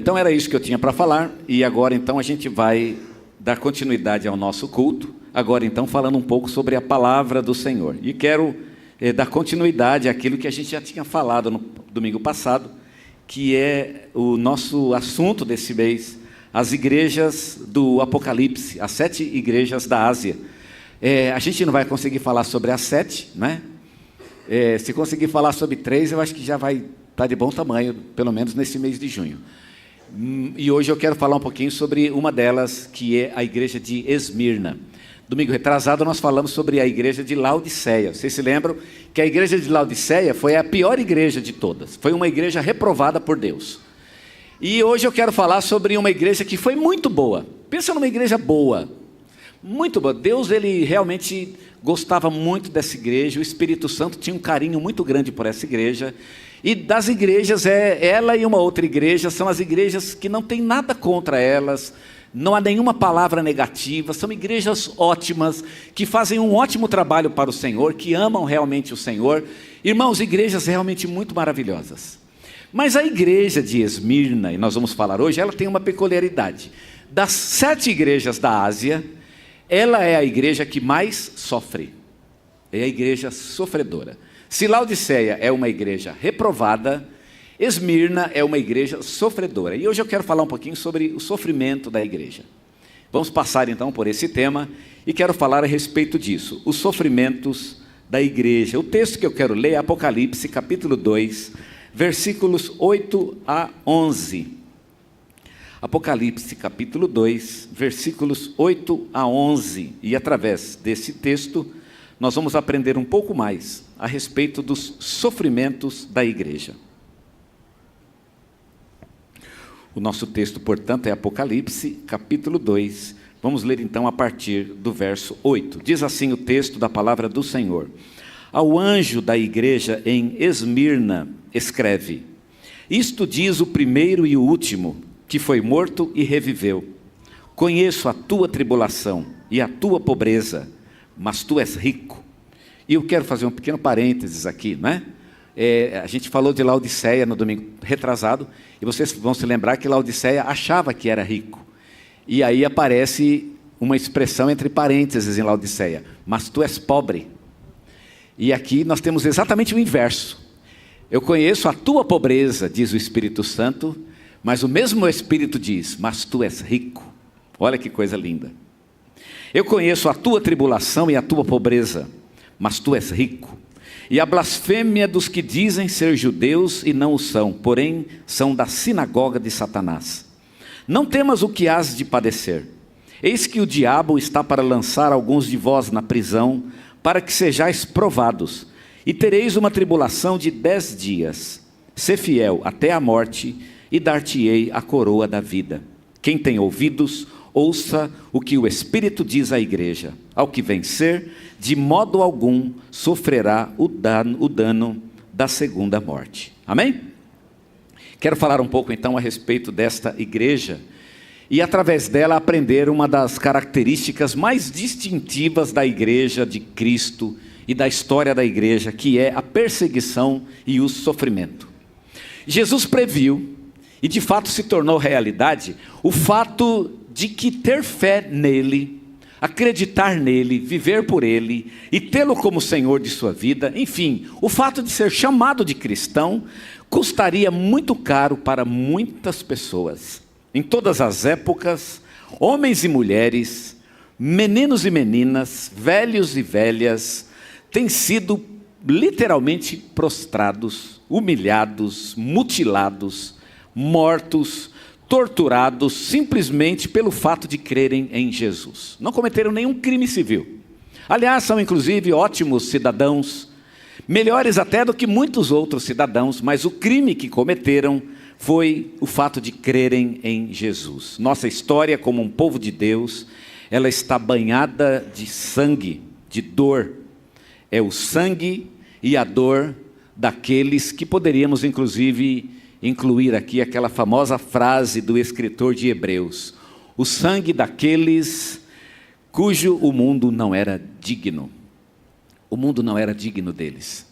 então era isso que eu tinha para falar, e agora então a gente vai dar continuidade ao nosso culto, agora então falando um pouco sobre a palavra do Senhor. E quero dar continuidade àquilo que a gente já tinha falado no domingo passado, que é o nosso assunto desse mês, as igrejas do Apocalipse, as 7 igrejas da Ásia. A gente não vai conseguir falar sobre as 7, né? Se conseguir falar sobre 3, eu acho que já vai estar de bom tamanho, pelo menos nesse mês de junho. E hoje eu quero falar um pouquinho sobre uma delas, que é a igreja de Esmirna. Domingo retrasado nós falamos sobre a igreja de Laodiceia. Vocês se lembram que a igreja de Laodiceia foi a pior igreja de todas. Foi uma igreja reprovada por Deus. E hoje eu quero falar sobre uma igreja que foi muito boa. Pensa numa igreja boa, muito boa. Deus, ele realmente gostava muito dessa igreja. O Espírito Santo tinha um carinho muito grande por essa igreja. E das igrejas, ela e uma outra igreja são as igrejas que não tem nada contra elas, não há nenhuma palavra negativa, são igrejas ótimas, que fazem um ótimo trabalho para o Senhor, que amam realmente o Senhor. Irmãos, igrejas realmente muito maravilhosas. Mas a igreja de Esmirna, e nós vamos falar hoje, ela tem uma peculiaridade. Das 7 igrejas da Ásia, ela é a igreja que mais sofre, é a igreja sofredora. Se Laodiceia é uma igreja reprovada, Esmirna é uma igreja sofredora. E hoje eu quero falar um pouquinho sobre o sofrimento da igreja. Vamos passar então por esse tema e quero falar a respeito disso, os sofrimentos da igreja. O texto que eu quero ler é Apocalipse capítulo 2, versículos 8 a 11. Apocalipse capítulo 2, versículos 8 a 11. E através desse texto, nós vamos aprender um pouco mais a respeito dos sofrimentos da igreja. O nosso texto, portanto, é Apocalipse, capítulo 2. Vamos ler então a partir do verso 8. Diz assim o texto da palavra do Senhor. Ao anjo da igreja em Esmirna, escreve: Isto diz o primeiro e o último, que foi morto e reviveu. Conheço a tua tribulação e a tua pobreza, mas tu és rico. E eu quero fazer um pequeno parênteses aqui, né? A gente falou de Laodiceia no domingo retrasado, e vocês vão se lembrar que Laodiceia achava que era rico. E aí aparece uma expressão entre parênteses em Laodiceia: mas tu és pobre. E aqui nós temos exatamente o inverso. Eu conheço a tua pobreza, diz o Espírito Santo, mas o mesmo Espírito diz: mas tu és rico. Olha que coisa linda. Eu conheço a tua tribulação e a tua pobreza, mas tu és rico. E a blasfêmia dos que dizem ser judeus e não o são, porém são da sinagoga de Satanás. Não temas o que hás de padecer. Eis que o diabo está para lançar alguns de vós na prisão, para que sejais provados, e tereis uma tribulação de 10 dias. Sê fiel até a morte, e dar-te-ei a coroa da vida. Quem tem ouvidos, ouça o que o Espírito diz à igreja. Ao que vencer, de modo algum sofrerá o dano da segunda morte. Amém? Quero falar um pouco então a respeito desta igreja e através dela aprender uma das características mais distintivas da igreja de Cristo e da história da igreja, que é a perseguição e o sofrimento. Jesus previu, e de fato se tornou realidade, o fato de que ter fé nele, acreditar nele, viver por ele e tê-lo como Senhor de sua vida, enfim, o fato de ser chamado de cristão, custaria muito caro para muitas pessoas. Em todas as épocas, homens e mulheres, meninos e meninas, velhos e velhas, têm sido literalmente prostrados, humilhados, mutilados, mortos, torturados simplesmente pelo fato de crerem em Jesus. Não cometeram nenhum crime civil. Aliás, são inclusive ótimos cidadãos, melhores até do que muitos outros cidadãos, mas o crime que cometeram foi o fato de crerem em Jesus. Nossa história como um povo de Deus, ela está banhada de sangue, de dor. É o sangue e a dor daqueles que poderíamos inclusive incluir aqui aquela famosa frase do escritor de Hebreus: o sangue daqueles cujo o mundo não era digno. O mundo não era digno deles.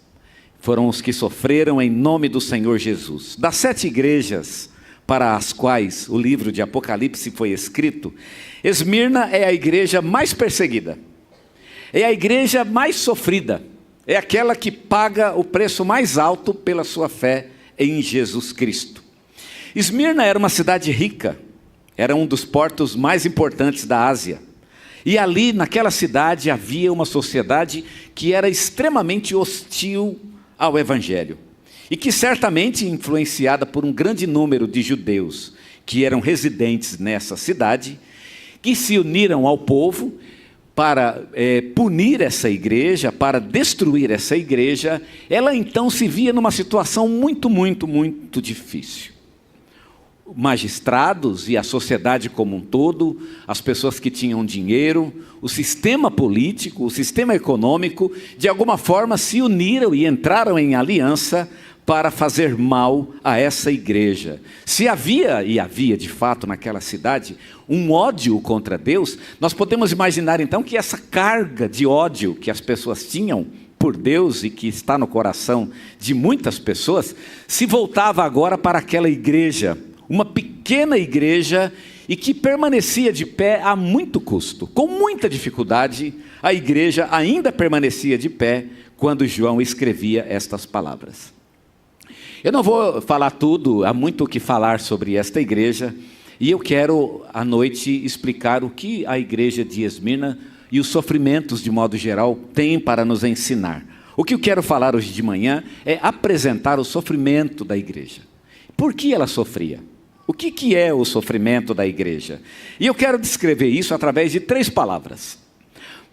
Foram os que sofreram em nome do Senhor Jesus. Das 7 igrejas para as quais o livro de Apocalipse foi escrito, Esmirna é a igreja mais perseguida, é a igreja mais sofrida, é aquela que paga o preço mais alto pela sua fé em Jesus Cristo. Esmirna era uma cidade rica, era um dos portos mais importantes da Ásia. E ali, naquela cidade, havia uma sociedade que era extremamente hostil ao Evangelho. E que certamente, influenciada por um grande número de judeus que eram residentes nessa cidade, que se uniram ao povo para punir essa igreja, para destruir essa igreja, ela então se via numa situação muito, muito, muito difícil. Magistrados e a sociedade como um todo, as pessoas que tinham dinheiro, o sistema político, o sistema econômico, de alguma forma se uniram e entraram em aliança para fazer mal a essa igreja. Se havia, e havia de fato naquela cidade, um ódio contra Deus, nós podemos imaginar então que essa carga de ódio que as pessoas tinham por Deus e que está no coração de muitas pessoas, se voltava agora para aquela igreja, uma pequena igreja e que permanecia de pé a muito custo. Com muita dificuldade, a igreja ainda permanecia de pé quando João escrevia estas palavras. Eu não vou falar tudo, há muito o que falar sobre esta igreja, e eu quero à noite explicar o que a igreja de Esmirna e os sofrimentos de modo geral têm para nos ensinar. O que eu quero falar hoje de manhã é apresentar o sofrimento da igreja. Por que ela sofria? O que é o sofrimento da igreja? E eu quero descrever isso através de 3 palavras.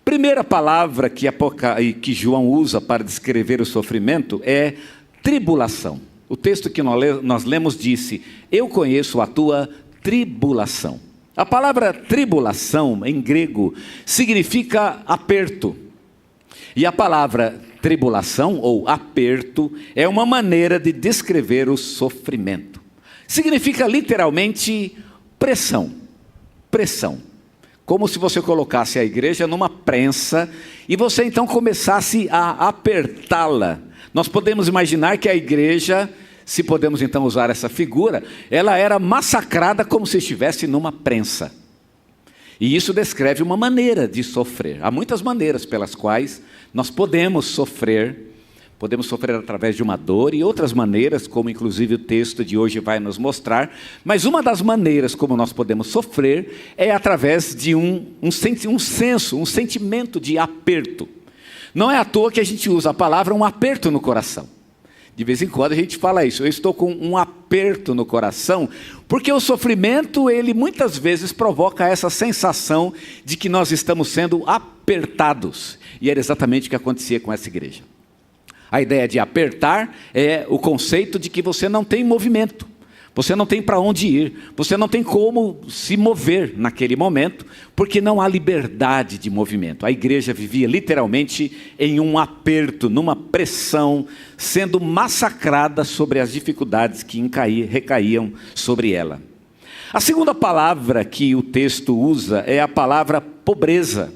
Primeira palavra que João usa para descrever o sofrimento é tribulação. O texto que nós lemos disse: eu conheço a tua tribulação. A palavra tribulação em grego significa aperto. E a palavra tribulação ou aperto é uma maneira de descrever o sofrimento. Significa literalmente pressão. Pressão. Como se você colocasse a igreja numa prensa e você então começasse a apertá-la. Nós podemos imaginar que a igreja, se podemos então usar essa figura, ela era massacrada como se estivesse numa prensa. E isso descreve uma maneira de sofrer. Há muitas maneiras pelas quais nós podemos sofrer através de uma dor e outras maneiras, como inclusive o texto de hoje vai nos mostrar, mas uma das maneiras como nós podemos sofrer é através de um sentimento de aperto. Não é à toa que a gente usa a palavra um aperto no coração. De vez em quando a gente fala isso, eu estou com um aperto no coração, porque o sofrimento, ele muitas vezes provoca essa sensação de que nós estamos sendo apertados. E era exatamente o que acontecia com essa igreja. A ideia de apertar é o conceito de que você não tem movimento, você não tem para onde ir, você não tem como se mover naquele momento, porque não há liberdade de movimento. A igreja vivia literalmente em um aperto, numa pressão, sendo massacrada sobre as dificuldades que recaíam sobre ela. A segunda palavra que o texto usa é a palavra pobreza.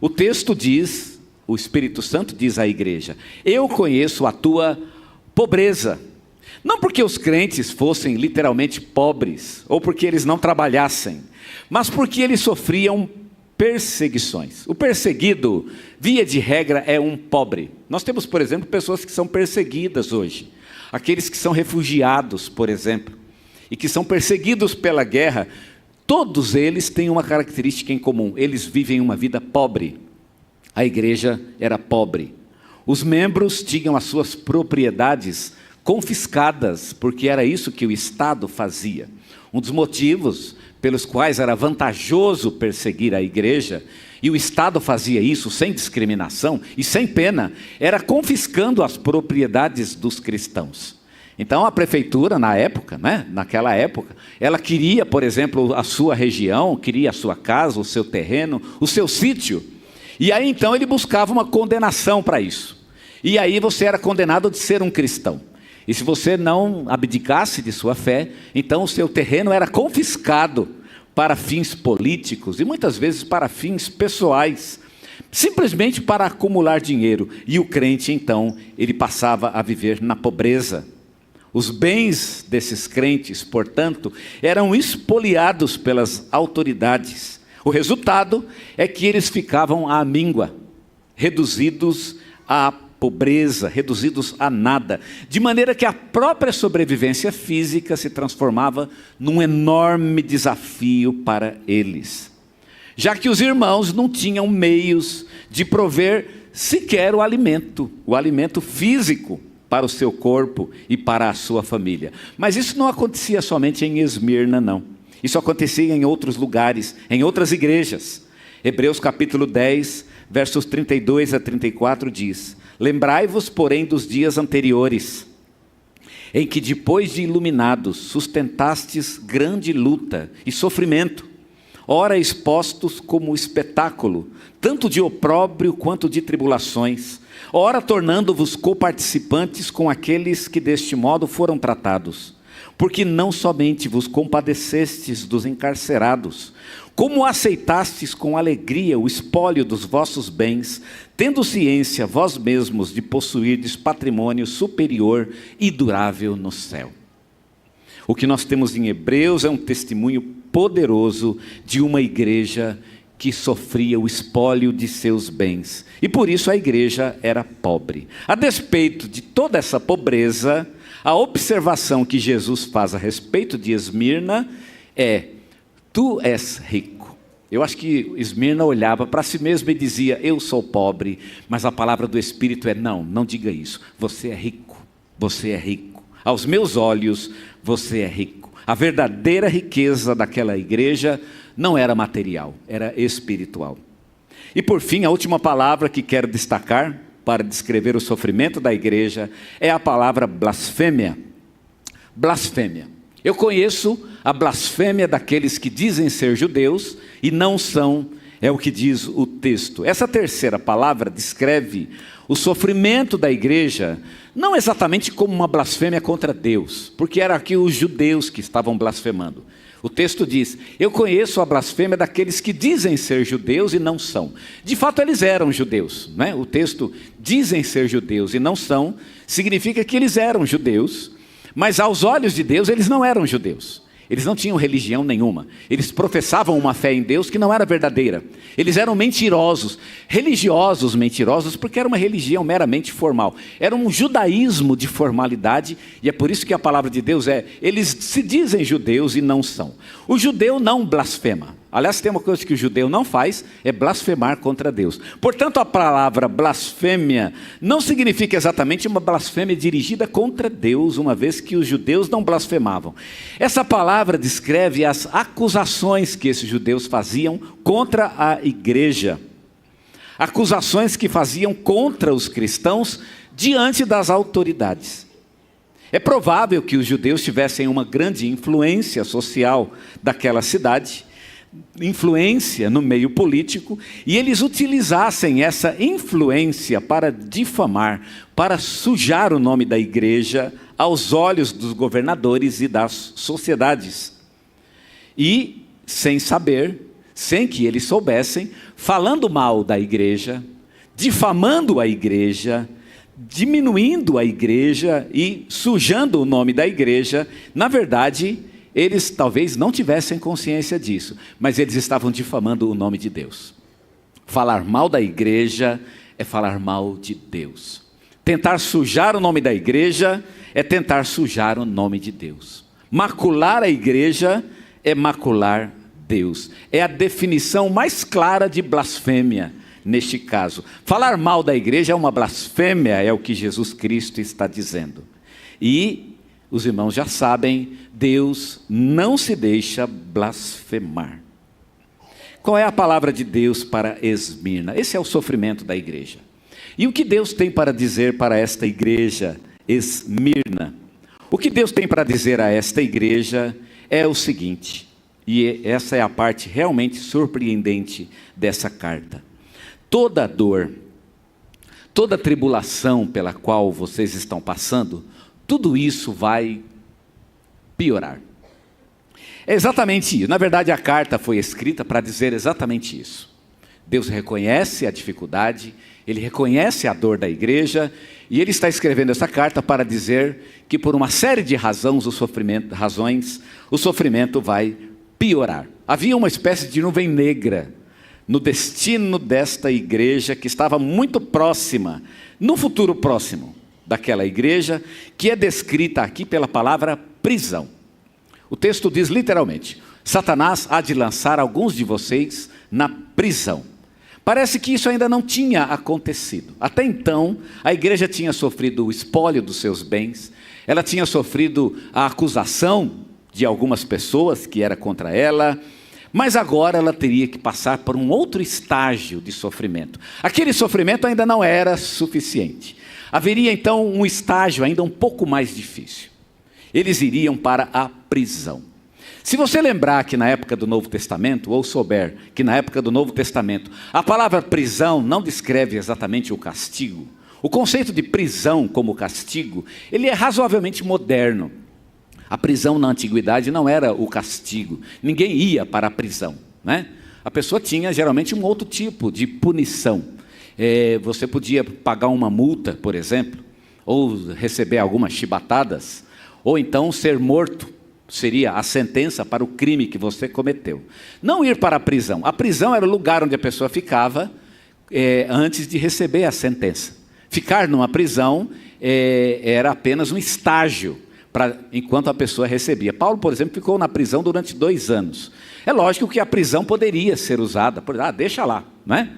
O texto diz, o Espírito Santo diz à igreja: eu conheço a tua pobreza. Não porque os crentes fossem literalmente pobres, ou porque eles não trabalhassem, mas porque eles sofriam perseguições. O perseguido, via de regra, é um pobre. Nós temos, por exemplo, pessoas que são perseguidas hoje. Aqueles que são refugiados, por exemplo, e que são perseguidos pela guerra, todos eles têm uma característica em comum: eles vivem uma vida pobre. A igreja era pobre. Os membros tinham as suas propriedades confiscadas, porque era isso que o Estado fazia. Um dos motivos pelos quais era vantajoso perseguir a igreja, e o Estado fazia isso sem discriminação e sem pena, era confiscando as propriedades dos cristãos. Então a prefeitura naquela época, ela queria, por exemplo, a sua região, queria a sua casa, o seu terreno, o seu sítio, e aí então ele buscava uma condenação para isso. E aí você era condenado de ser um cristão. E se você não abdicasse de sua fé, então o seu terreno era confiscado para fins políticos e muitas vezes para fins pessoais, simplesmente para acumular dinheiro. E o crente então, ele passava a viver na pobreza. Os bens desses crentes, portanto, eram expoliados pelas autoridades. O resultado é que eles ficavam à míngua, reduzidos à pobreza, reduzidos a nada, de maneira que a própria sobrevivência física se transformava num enorme desafio para eles, já que os irmãos não tinham meios de prover sequer o alimento físico para o seu corpo e para a sua família. Mas isso não acontecia somente em Esmirna, não. Isso acontecia em outros lugares, em outras igrejas. Hebreus capítulo 10, versos 32 a 34 diz: lembrai-vos, porém, dos dias anteriores, em que depois de iluminados, sustentastes grande luta e sofrimento, ora expostos como espetáculo, tanto de opróbrio quanto de tribulações, ora tornando-vos coparticipantes com aqueles que deste modo foram tratados. Porque não somente vos compadecestes dos encarcerados, como aceitastes com alegria o espólio dos vossos bens, tendo ciência vós mesmos de possuirdes patrimônio superior e durável no céu. O que nós temos em Hebreus é um testemunho poderoso de uma igreja que sofria o espólio de seus bens. E por isso a igreja era pobre. A despeito de toda essa pobreza, a observação que Jesus faz a respeito de Esmirna é: tu és rico. Eu acho que Esmirna olhava para si mesmo e dizia: eu sou pobre, mas a palavra do Espírito é: não diga isso, você é rico, você é rico. Aos meus olhos, você é rico. A verdadeira riqueza daquela igreja não era material, era espiritual. E por fim, a última palavra que quero destacar para descrever o sofrimento da igreja é a palavra blasfêmia. Blasfêmia. Eu conheço a blasfêmia daqueles que dizem ser judeus e não são, é o que diz o texto. Essa terceira palavra descreve o sofrimento da igreja, não exatamente como uma blasfêmia contra Deus, porque era aqui os judeus que estavam blasfemando. O texto diz: eu conheço a blasfêmia daqueles que dizem ser judeus e não são. De fato eles eram judeus, né? O texto dizem ser judeus e não são, significa que eles eram judeus, mas aos olhos de Deus eles não eram judeus. Eles não tinham religião nenhuma. Eles professavam uma fé em Deus que não era verdadeira. Eles eram mentirosos, religiosos mentirosos, porque era uma religião meramente formal. Era um judaísmo de formalidade, e é por isso que a palavra de Deus é: eles se dizem judeus e não são. O judeu não blasfema. Aliás, tem uma coisa que o judeu não faz, é blasfemar contra Deus. Portanto, a palavra blasfêmia não significa exatamente uma blasfêmia dirigida contra Deus, uma vez que os judeus não blasfemavam. Essa palavra descreve as acusações que esses judeus faziam contra a igreja. Acusações que faziam contra os cristãos diante das autoridades. É provável que os judeus tivessem uma grande influência social daquela cidade, influência no meio político, e eles utilizassem essa influência para difamar, para sujar o nome da igreja aos olhos dos governadores e das sociedades. E, sem saber, sem que eles soubessem, falando mal da igreja, difamando a igreja, diminuindo a igreja e sujando o nome da igreja, na verdade, eles talvez não tivessem consciência disso, mas eles estavam difamando o nome de Deus. Falar mal da igreja é falar mal de Deus. Tentar sujar o nome da igreja é tentar sujar o nome de Deus. Macular a igreja é macular Deus. É a definição mais clara de blasfêmia neste caso. Falar mal da igreja é uma blasfêmia, é o que Jesus Cristo está dizendo. E os irmãos já sabem, Deus não se deixa blasfemar. Qual é a palavra de Deus para Esmirna? Esse é o sofrimento da igreja. E o que Deus tem para dizer para esta igreja, Esmirna? O que Deus tem para dizer a esta igreja é o seguinte, e essa é a parte realmente surpreendente dessa carta. Toda dor, toda tribulação pela qual vocês estão passando, tudo isso vai piorar. É exatamente isso. Na verdade, a carta foi escrita para dizer exatamente isso. Deus reconhece a dificuldade, Ele reconhece a dor da igreja, e Ele está escrevendo essa carta para dizer que por uma série de razões, o sofrimento vai piorar. Havia uma espécie de nuvem negra no destino desta igreja, que estava muito próxima, no futuro próximo daquela igreja, que é descrita aqui pela palavra prisão. O texto diz literalmente: Satanás há de lançar alguns de vocês na prisão. Parece que isso ainda não tinha acontecido. Até então, a igreja tinha sofrido o espólio dos seus bens, ela tinha sofrido a acusação de algumas pessoas que era contra ela, mas agora ela teria que passar por um outro estágio de sofrimento. Aquele sofrimento ainda não era suficiente. Haveria então um estágio ainda um pouco mais difícil. Eles iriam para a prisão. Se você lembrar que na época do Novo Testamento, ou souber que na época do Novo Testamento, a palavra prisão não descreve exatamente o castigo. O conceito de prisão como castigo, ele é razoavelmente moderno. A prisão na antiguidade não era o castigo. Ninguém ia para a prisão, né? A pessoa tinha geralmente um outro tipo de punição. Você podia pagar uma multa, por exemplo, ou receber algumas chibatadas, ou então ser morto. Seria a sentença para o crime que você cometeu. Não ir para a prisão. A prisão era o lugar onde a pessoa ficava antes de receber a sentença. Ficar numa prisão era apenas um estágio enquanto a pessoa recebia. Paulo, por exemplo, ficou na prisão durante 2 anos. É lógico que a prisão poderia ser usada, deixa lá, não é?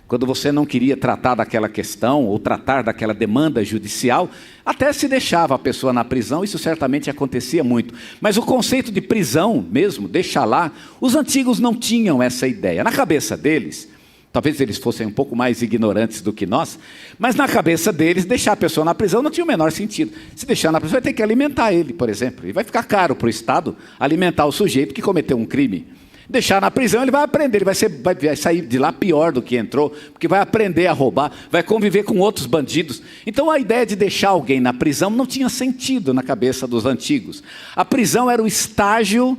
Quando você não queria tratar daquela questão, ou tratar daquela demanda judicial, até se deixava a pessoa na prisão, isso certamente acontecia muito. Mas o conceito de prisão mesmo, deixar lá, os antigos não tinham essa ideia. Na cabeça deles, talvez eles fossem um pouco mais ignorantes do que nós, mas na cabeça deles, deixar a pessoa na prisão não tinha o menor sentido. Se deixar na prisão, vai ter que alimentar ele, por exemplo. E vai ficar caro para o Estado alimentar o sujeito que cometeu um crime. Deixar na prisão, ele vai aprender, ele vai sair de lá pior do que entrou, porque vai aprender a roubar, vai conviver com outros bandidos. Então a ideia de deixar alguém na prisão não tinha sentido na cabeça dos antigos. A prisão era o estágio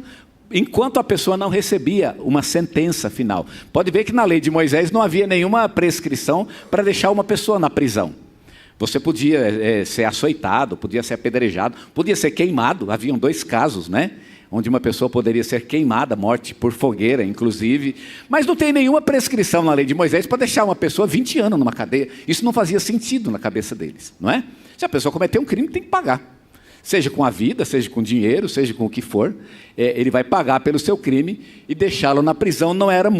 enquanto a pessoa não recebia uma sentença final. Pode ver que na lei de Moisés não havia nenhuma prescrição para deixar uma pessoa na prisão. Você podia ser açoitado, podia ser apedrejado, podia ser queimado. Haviam 2 casos, né? Onde uma pessoa poderia ser queimada, morte por fogueira, inclusive. Mas não tem nenhuma prescrição na lei de Moisés para deixar uma pessoa 20 anos numa cadeia. Isso não fazia sentido na cabeça deles, não é? Se a pessoa cometer um crime, tem que pagar. Seja com a vida, seja com dinheiro, seja com o que for. Ele vai pagar pelo seu crime, e deixá-lo na prisão não era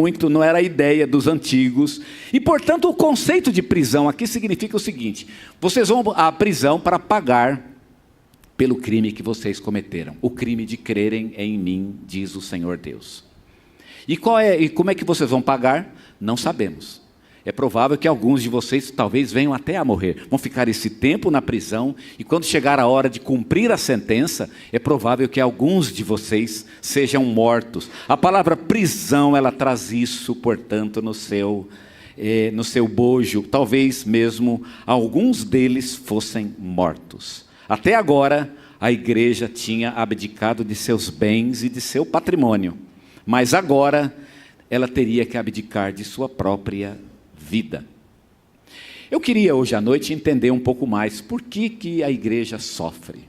a ideia dos antigos. E, portanto, o conceito de prisão aqui significa o seguinte: vocês vão à prisão para pagar pelo crime que vocês cometeram, o crime de crerem em mim, diz o Senhor Deus. E como é que vocês vão pagar? Não sabemos. É provável que alguns de vocês talvez venham até a morrer, vão ficar esse tempo na prisão, e quando chegar a hora de cumprir a sentença, é provável que alguns de vocês sejam mortos. A palavra prisão, ela traz isso, portanto, no seu bojo. Talvez mesmo alguns deles fossem mortos. Até agora, a igreja tinha abdicado de seus bens e de seu patrimônio, mas agora ela teria que abdicar de sua própria vida. Eu queria hoje à noite entender um pouco mais por que a igreja sofre.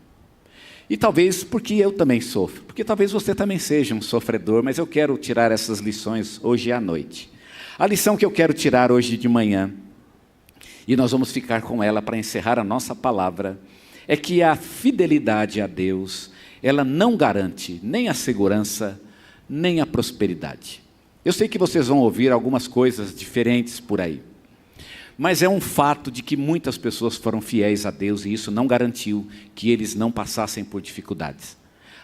E talvez porque eu também sofro, porque talvez você também seja um sofredor, mas eu quero tirar essas lições hoje à noite. A lição que eu quero tirar hoje de manhã, e nós vamos ficar com ela para encerrar a nossa palavra, é que a fidelidade a Deus, ela não garante nem a segurança, nem a prosperidade. Eu sei que vocês vão ouvir algumas coisas diferentes por aí, mas é um fato de que muitas pessoas foram fiéis a Deus, e isso não garantiu que eles não passassem por dificuldades.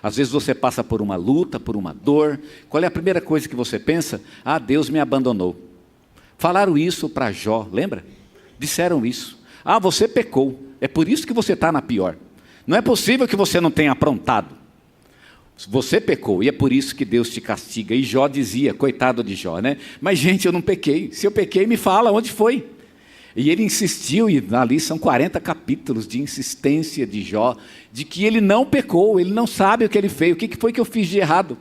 Às vezes você passa por uma luta, por uma dor. Qual é a primeira coisa que você pensa? Ah, Deus me abandonou. Falaram isso para Jó, lembra? Disseram isso. Ah, você pecou. É por isso que você está na pior. Não é possível que você não tenha aprontado. Você pecou, e é por isso que Deus te castiga. E Jó dizia, coitado de Jó, né? Mas gente, eu não pequei. Se eu pequei, me fala onde foi. E ele insistiu, e ali são 40 capítulos de insistência de Jó, de que ele não pecou, ele não sabe o que ele fez, o que foi que eu fiz de errado.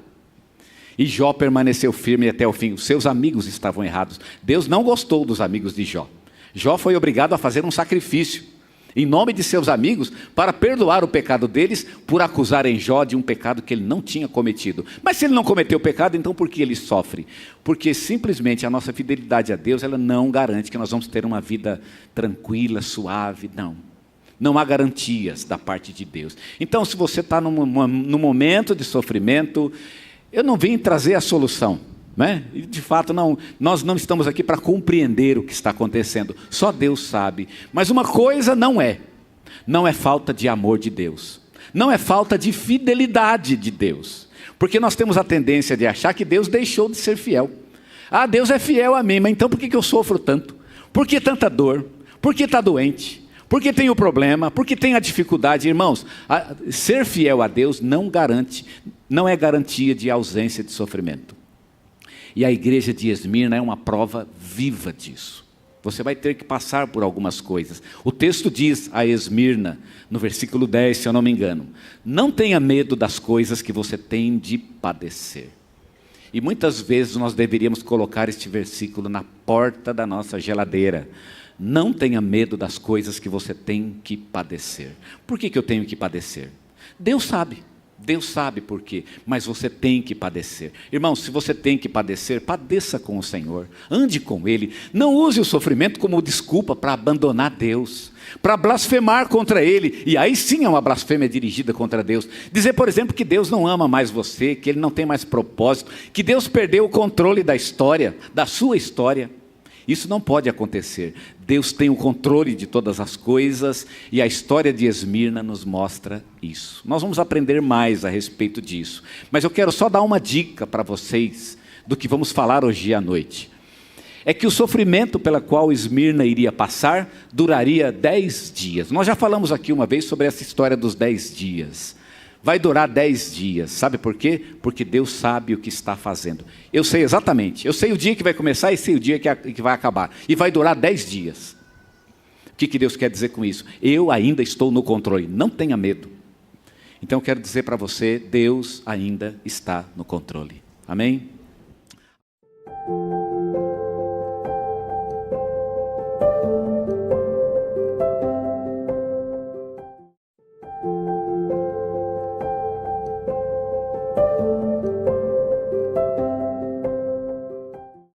E Jó permaneceu firme até o fim. Os seus amigos estavam errados. Deus não gostou dos amigos de Jó. Jó foi obrigado a fazer um sacrifício em nome de seus amigos para perdoar o pecado deles por acusarem Jó de um pecado que ele não tinha cometido. Mas se ele não cometeu pecado, então por que ele sofre? Porque simplesmente a nossa fidelidade a Deus, ela não garante que nós vamos ter uma vida tranquila, suave, não. Não há garantias da parte de Deus. Então, se você está num momento de sofrimento, eu não vim trazer a solução, né? E de fato, nós não estamos aqui para compreender o que está acontecendo. Só Deus sabe. Mas uma coisa não é falta de amor de Deus. Não é falta de fidelidade de Deus. Porque nós temos a tendência de achar que Deus deixou de ser fiel. Ah, Deus é fiel a mim, mas então por que eu sofro tanto? Por que tanta dor? Por que está doente? Por que tem o problema? Por que tem a dificuldade? Irmãos, ser fiel a Deus não é garantia de ausência de sofrimento. E a igreja de Esmirna é uma prova viva disso. Você vai ter que passar por algumas coisas. O texto diz a Esmirna, no versículo 10, se eu não me engano: não tenha medo das coisas que você tem de padecer. E muitas vezes nós deveríamos colocar este versículo na porta da nossa geladeira. Não tenha medo das coisas que você tem que padecer. Por que eu tenho que padecer? Deus sabe por quê, mas você tem que padecer. Irmão, se você tem que padecer, padeça com o Senhor, ande com Ele. Não use o sofrimento como desculpa para abandonar Deus, para blasfemar contra Ele, e aí sim é uma blasfêmia dirigida contra Deus. Dizer, por exemplo, que Deus não ama mais você, que Ele não tem mais propósito, que Deus perdeu o controle da história, da sua história. Isso não pode acontecer. Deus tem o controle de todas as coisas e a história de Esmirna nos mostra isso. Nós vamos aprender mais a respeito disso. Mas eu quero só dar uma dica para vocês do que vamos falar hoje à noite. É que o sofrimento pela qual Esmirna iria passar duraria 10 dias. Nós já falamos aqui uma vez sobre essa história dos 10 dias. Vai durar 10 dias, sabe por quê? Porque Deus sabe o que está fazendo. Eu sei exatamente, eu sei o dia que vai começar e sei o dia que vai acabar. E vai durar 10 dias. O que Deus quer dizer com isso? Eu ainda estou no controle, não tenha medo. Então eu quero dizer para você, Deus ainda está no controle. Amém?